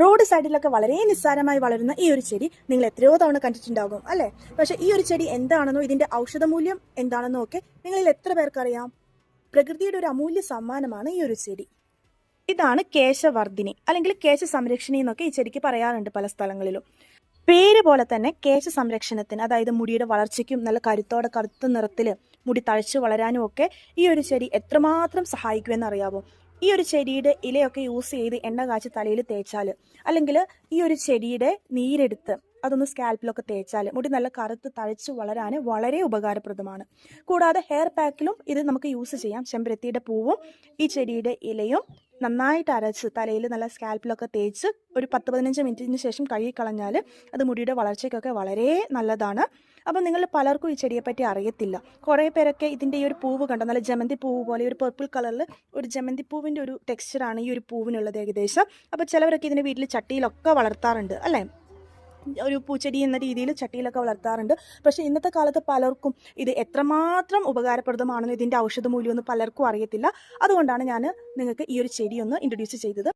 Road സൈഡിലൊക്കെ വളരെ നിസ്സാരമായി വളരുന്ന ഈ ഒരു ചെടി നിങ്ങൾ എത്രയോ തവണ കണ്ടിട്ടുണ്ടാകും അല്ലേ? പക്ഷെ ഈ ഒരു ചെടി എന്താണെന്നോ ഇതിന്റെ ഔഷധമൂല്യം എന്താണെന്നോ ഒക്കെ നിങ്ങളിൽ എത്ര പേർക്കറിയാം? പ്രകൃതിയുടെ ഒരു അമൂല്യ സമ്മാനമാണ് ഈ ഒരു ചെടി. ഇതാണ് കേശവർദ്ധിനി അല്ലെങ്കിൽ കേശ സംരക്ഷണി എന്നൊക്കെ ഈ ചെടിക്ക് പറയാറുണ്ട് പല സ്ഥലങ്ങളിലും. പേര് പോലെ തന്നെ കേശ സംരക്ഷണത്തിന്, അതായത് മുടിയുടെ വളർച്ചയ്ക്കും നല്ല കരുത്തോടെ കറുത്ത നിറത്തിൽ മുടി തഴച്ചു വളരാനും ഒക്കെ ഈ ഒരു ചെടി എത്രമാത്രം സഹായിക്കുമെന്ന് അറിയാമോ? ഈ ഒരു ചെടിയുടെ ഇലയൊക്കെ യൂസ് ചെയ്ത് എണ്ണ കാച്ചി തലയിൽ തേച്ചാൽ, അല്ലെങ്കിൽ ഈ ഒരു ചെടിയുടെ നീരെടുത്ത് അതൊന്ന് സ്കാൽപ്പിലൊക്കെ തേച്ചാൽ മുടി നല്ല കറുത്ത് തഴച്ചു വളരാൻ വളരെ ഉപകാരപ്രദമാണ്. കൂടാതെ ഹെയർ പാക്കിലും ഇത് നമുക്ക് യൂസ് ചെയ്യാം. ചെമ്പരത്തിയുടെ പൂവും ഈ ചെടിയുടെ ഇലയും നന്നായിട്ട് അരച്ച് തലയിൽ നല്ല സ്കാൽപ്പിലൊക്കെ തേച്ച് ഒരു 10-15 മിനിറ്റിന് ശേഷം കഴുകിക്കളഞ്ഞാൽ അത് മുടിയുടെ വളർച്ചയ്ക്കൊക്കെ വളരെ നല്ലതാണ്. അപ്പം നിങ്ങൾ പലർക്കും ഈ ചെടിയെപ്പറ്റി അറിയത്തില്ല. കുറേ പേരൊക്കെ ഇതിൻ്റെ ഈ ഒരു പൂവ് കണ്ടോ, നല്ല ജമന്തി പൂവ് പോലെ ഒരു പർപ്പിൾ കളറിൽ ഒരു ജമന്തി പൂവിൻ്റെ ഒരു ടെക്സ്ചറാണ് ഈ ഒരു പൂവിനുള്ളത് ഏകദേശം. അപ്പോൾ ചിലവരൊക്കെ ഇതിൻ്റെ വീട്ടിൽ ചട്ടിയിലൊക്കെ വളർത്താറുണ്ട് അല്ലേ? ഒരു പൂച്ചെടി എന്ന രീതിയിൽ ചട്ടിയിലൊക്കെ വളർത്താറുണ്ട്. പക്ഷേ ഇന്നത്തെ കാലത്ത് പലർക്കും ഇത് എത്രമാത്രം ഉപകാരപ്രദമാണെന്ന് ഇതിൻ്റെ ഔഷധമൂല്യമൊന്നും പലർക്കും അറിയത്തില്ല. അതുകൊണ്ടാണ് ഞാൻ നിങ്ങൾക്ക് ഈ ഒരു ചെടി ഒന്ന് ഇൻട്രൊഡ്യൂസ് ചെയ്തത്.